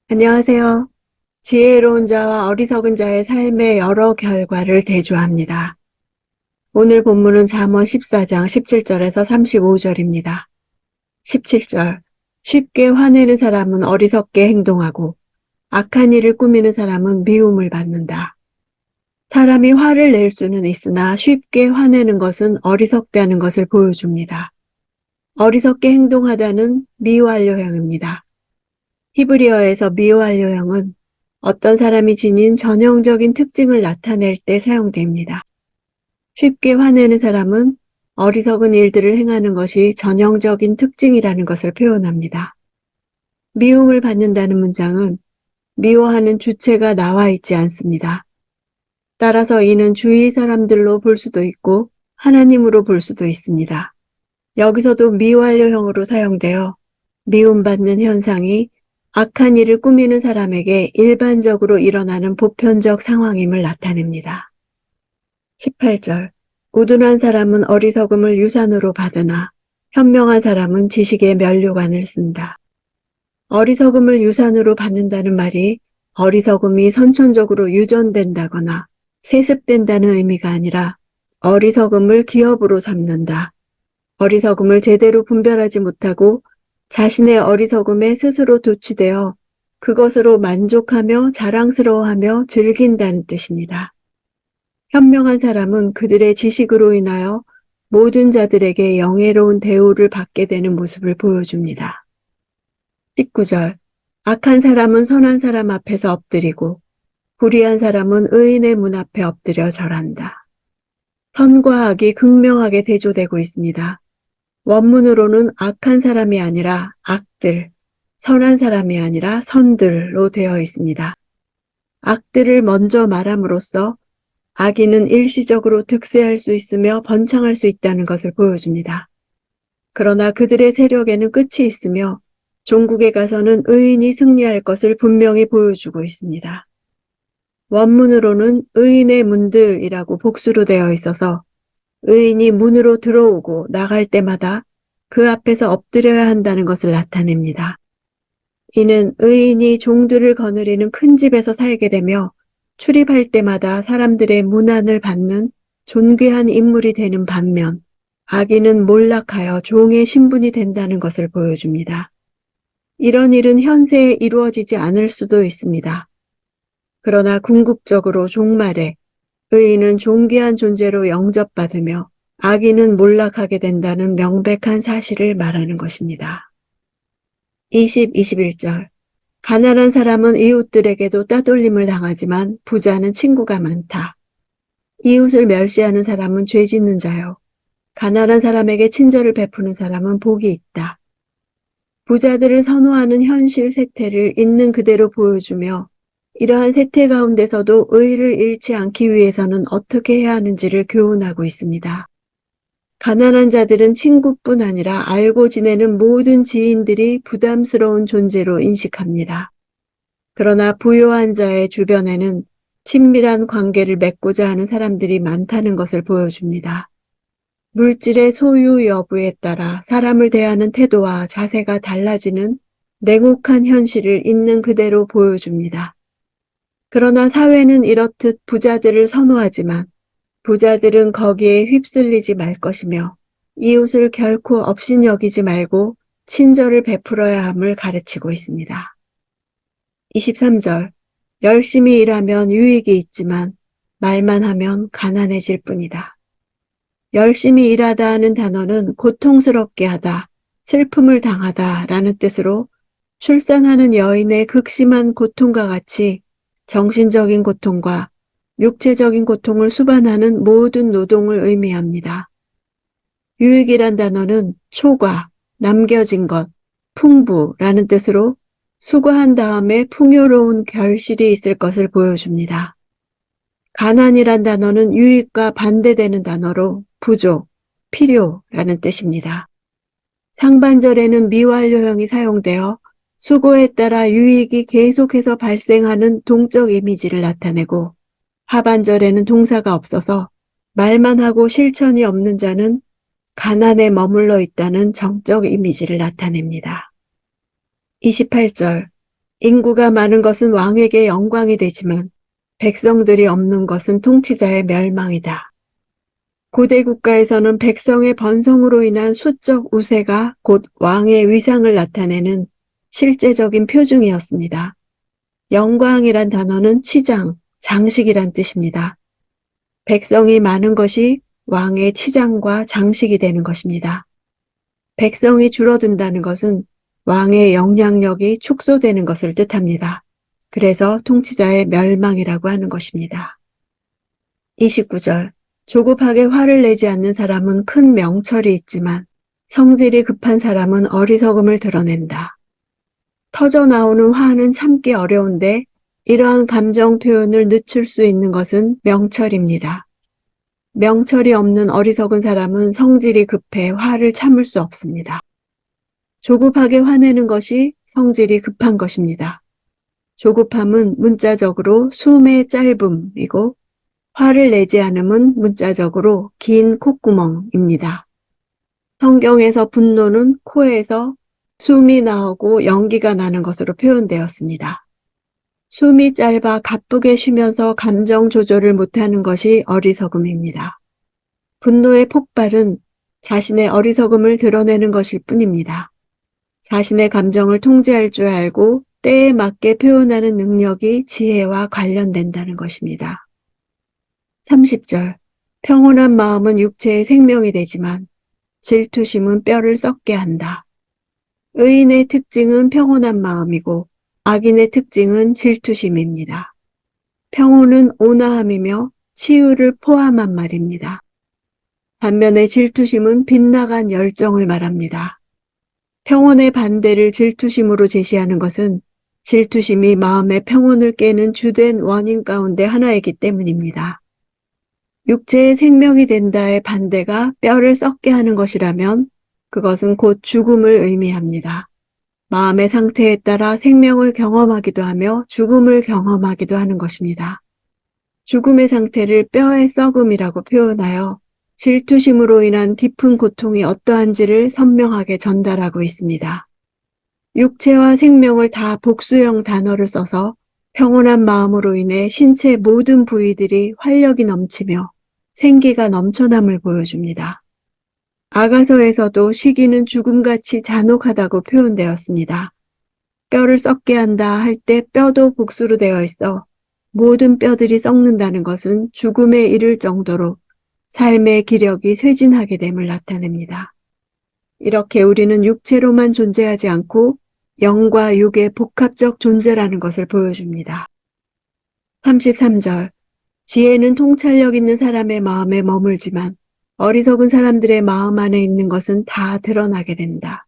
안녕하세요. 지혜로운 자와 어리석은 자의 삶의 여러 결과를 대조합니다. 오늘 본문은 잠언 14장 17절에서 35절입니다. 17절. 쉽게 화내는 사람은 어리석게 행동하고 악한 일을 꾸미는 사람은 미움을 받는다. 사람이 화를 낼 수는 있으나 쉽게 화내는 것은 어리석다는 것을 보여줍니다. 어리석게 행동하다는 미완료형입니다. 히브리어에서 미완료형은 어떤 사람이 지닌 전형적인 특징을 나타낼 때 사용됩니다. 쉽게 화내는 사람은 어리석은 일들을 행하는 것이 전형적인 특징이라는 것을 표현합니다. 미움을 받는다는 문장은 미워하는 주체가 나와 있지 않습니다. 따라서 이는 주위 사람들로 볼 수도 있고 하나님으로 볼 수도 있습니다. 여기서도 미완료형으로 사용되어 미움받는 현상이 악한 일을 꾸미는 사람에게 일반적으로 일어나는 보편적 상황임을 나타냅니다. 18절. 우둔한 사람은 어리석음을 유산으로 받으나 현명한 사람은 지식의 면류관을 쓴다. 어리석음을 유산으로 받는다는 말이 어리석음이 선천적으로 유전된다거나 세습된다는 의미가 아니라 어리석음을 기업으로 삼는다. 어리석음을 제대로 분별하지 못하고 자신의 어리석음에 스스로 도취되어 그것으로 만족하며 자랑스러워하며 즐긴다는 뜻입니다. 현명한 사람은 그들의 지식으로 인하여 모든 자들에게 영예로운 대우를 받게 되는 모습을 보여줍니다. 19절. 악한 사람은 선한 사람 앞에서 엎드리고 불의한 사람은 의인의 문 앞에 엎드려 절한다. 선과 악이 극명하게 대조되고 있습니다. 원문으로는 악한 사람이 아니라 악들, 선한 사람이 아니라 선들로 되어 있습니다. 악들을 먼저 말함으로써 악인은 일시적으로 득세할 수 있으며 번창할 수 있다는 것을 보여줍니다. 그러나 그들의 세력에는 끝이 있으며 종국에 가서는 의인이 승리할 것을 분명히 보여주고 있습니다. 원문으로는 의인의 문들이라고 복수로 되어 있어서 의인이 문으로 들어오고 나갈 때마다 그 앞에서 엎드려야 한다는 것을 나타냅니다. 이는 의인이 종들을 거느리는 큰 집에서 살게 되며 출입할 때마다 사람들의 문안을 받는 존귀한 인물이 되는 반면 악인은 몰락하여 종의 신분이 된다는 것을 보여줍니다. 이런 일은 현세에 이루어지지 않을 수도 있습니다. 그러나 궁극적으로 종말에 의인은 존귀한 존재로 영접받으며 악인은 몰락하게 된다는 명백한 사실을 말하는 것입니다. 21절. 가난한 사람은 이웃들에게도 따돌림을 당하지만 부자는 친구가 많다. 이웃을 멸시하는 사람은 죄 짓는 자요. 가난한 사람에게 친절을 베푸는 사람은 복이 있다. 부자들을 선호하는 현실 세태를 있는 그대로 보여주며 이러한 세태 가운데서도 의의를 잃지 않기 위해서는 어떻게 해야 하는지를 교훈하고 있습니다. 가난한 자들은 친구뿐 아니라 알고 지내는 모든 지인들이 부담스러운 존재로 인식합니다. 그러나 부유한 자의 주변에는 친밀한 관계를 맺고자 하는 사람들이 많다는 것을 보여줍니다. 물질의 소유 여부에 따라 사람을 대하는 태도와 자세가 달라지는 냉혹한 현실을 있는 그대로 보여줍니다. 그러나 사회는 이렇듯 부자들을 선호하지만 부자들은 거기에 휩쓸리지 말 것이며 이웃을 결코 업신여기지 말고 친절을 베풀어야 함을 가르치고 있습니다. 23절. 열심히 일하면 유익이 있지만 말만 하면 가난해질 뿐이다. 열심히 일하다 하는 단어는 고통스럽게 하다, 슬픔을 당하다 라는 뜻으로 출산하는 여인의 극심한 고통과 같이 정신적인 고통과 육체적인 고통을 수반하는 모든 노동을 의미합니다. 유익이란 단어는 초과, 남겨진 것, 풍부라는 뜻으로 수고한 다음에 풍요로운 결실이 있을 것을 보여줍니다. 가난이란 단어는 유익과 반대되는 단어로 부족, 필요라는 뜻입니다. 상반절에는 미완료형이 사용되어 수고에 따라 유익이 계속해서 발생하는 동적 이미지를 나타내고 하반절에는 동사가 없어서 말만 하고 실천이 없는 자는 가난에 머물러 있다는 정적 이미지를 나타냅니다. 28절. 인구가 많은 것은 왕에게 영광이 되지만 백성들이 없는 것은 통치자의 멸망이다. 고대 국가에서는 백성의 번성으로 인한 수적 우세가 곧 왕의 위상을 나타내는 실제적인 표징이었습니다. 영광이란 단어는 치장, 장식이란 뜻입니다. 백성이 많은 것이 왕의 치장과 장식이 되는 것입니다. 백성이 줄어든다는 것은 왕의 영향력이 축소되는 것을 뜻합니다. 그래서 통치자의 멸망이라고 하는 것입니다. 29절. 조급하게 화를 내지 않는 사람은 큰 명철이 있지만 성질이 급한 사람은 어리석음을 드러낸다. 터져 나오는 화는 참기 어려운데 이러한 감정 표현을 늦출 수 있는 것은 명철입니다. 명철이 없는 어리석은 사람은 성질이 급해 화를 참을 수 없습니다. 조급하게 화내는 것이 성질이 급한 것입니다. 조급함은 문자적으로 숨의 짧음이고 화를 내지 않음은 문자적으로 긴 콧구멍입니다. 성경에서 분노는 코에서 숨이 나오고 연기가 나는 것으로 표현되었습니다. 숨이 짧아 가쁘게 쉬면서 감정 조절을 못하는 것이 어리석음입니다. 분노의 폭발은 자신의 어리석음을 드러내는 것일 뿐입니다. 자신의 감정을 통제할 줄 알고 때에 맞게 표현하는 능력이 지혜와 관련된다는 것입니다. 30절. 평온한 마음은 육체의 생명이 되지만 질투심은 뼈를 썩게 한다. 의인의 특징은 평온한 마음이고 악인의 특징은 질투심입니다. 평온은 온화함이며 치유를 포함한 말입니다. 반면에 질투심은 빗나간 열정을 말합니다. 평온의 반대를 질투심으로 제시하는 것은 질투심이 마음의 평온을 깨는 주된 원인 가운데 하나이기 때문입니다. 육체의 생명이 된다의 반대가 뼈를 썩게 하는 것이라면 그것은 곧 죽음을 의미합니다. 마음의 상태에 따라 생명을 경험하기도 하며 죽음을 경험하기도 하는 것입니다. 죽음의 상태를 뼈의 썩음이라고 표현하여 질투심으로 인한 깊은 고통이 어떠한지를 선명하게 전달하고 있습니다. 육체와 생명을 다 복수형 단어를 써서 평온한 마음으로 인해 신체 모든 부위들이 활력이 넘치며 생기가 넘쳐남을 보여줍니다. 아가서에서도 시기는 죽음같이 잔혹하다고 표현되었습니다. 뼈를 썩게 한다 할 때 뼈도 복수로 되어 있어 모든 뼈들이 썩는다는 것은 죽음에 이를 정도로 삶의 기력이 쇠진하게 됨을 나타냅니다. 이렇게 우리는 육체로만 존재하지 않고 영과 육의 복합적 존재라는 것을 보여줍니다. 33절. 지혜는 통찰력 있는 사람의 마음에 머물지만 어리석은 사람들의 마음 안에 있는 것은 다 드러나게 된다.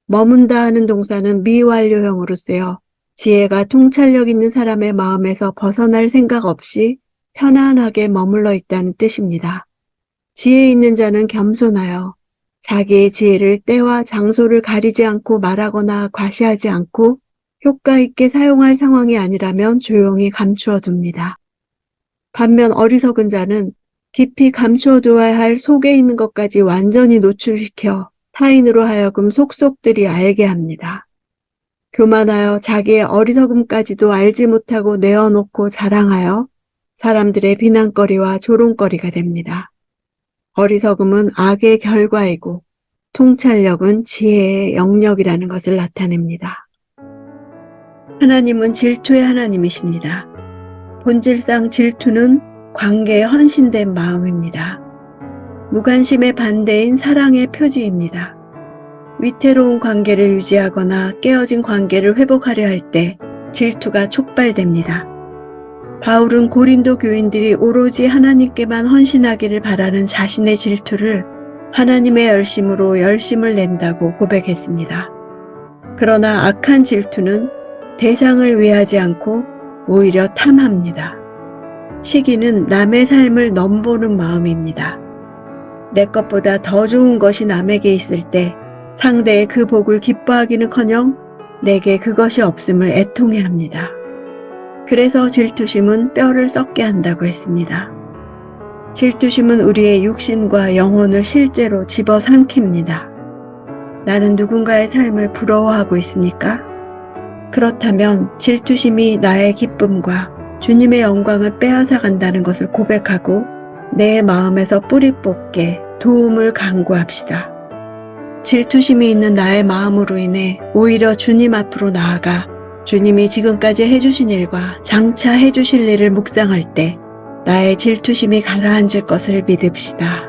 머문다 하는 동사는 미완료형으로 쓰여 지혜가 통찰력 있는 사람의 마음에서 벗어날 생각 없이 편안하게 머물러 있다는 뜻입니다. 지혜 있는 자는 겸손하여 자기의 지혜를 때와 장소를 가리지 않고 말하거나 과시하지 않고 효과 있게 사용할 상황이 아니라면 조용히 감추어 둡니다. 반면 어리석은 자는 깊이 감추어 두어야 할 속에 있는 것까지 완전히 노출시켜 타인으로 하여금 속속들이 알게 합니다. 교만하여 자기의 어리석음까지도 알지 못하고 내어놓고 자랑하여 사람들의 비난거리와 조롱거리가 됩니다. 어리석음은 악의 결과이고 통찰력은 지혜의 영역이라는 것을 나타냅니다. 하나님은 질투의 하나님이십니다. 본질상 질투는 관계에 헌신된 마음입니다. 무관심의 반대인 사랑의 표지입니다. 위태로운 관계를 유지하거나 깨어진 관계를 회복하려 할 때 질투가 촉발됩니다. 바울은 고린도 교인들이 오로지 하나님께만 헌신하기를 바라는 자신의 질투를 하나님의 열심으로 열심을 낸다고 고백했습니다. 그러나 악한 질투는 대상을 위하지 않고 오히려 탐합니다. 시기는 남의 삶을 넘보는 마음입니다. 내 것보다 더 좋은 것이 남에게 있을 때 상대의 그 복을 기뻐하기는커녕 내게 그것이 없음을 애통해합니다. 그래서 질투심은 뼈를 썩게 한다고 했습니다. 질투심은 우리의 육신과 영혼을 실제로 집어삼킵니다. 나는 누군가의 삶을 부러워하고 있습니까? 그렇다면 질투심이 나의 기쁨과 주님의 영광을 빼앗아 간다는 것을 고백하고 내 마음에서 뿌리 뽑게 도움을 간구합시다. 질투심이 있는 나의 마음으로 인해 오히려 주님 앞으로 나아가 주님이 지금까지 해주신 일과 장차 해주실 일을 묵상할 때 나의 질투심이 가라앉을 것을 믿읍시다.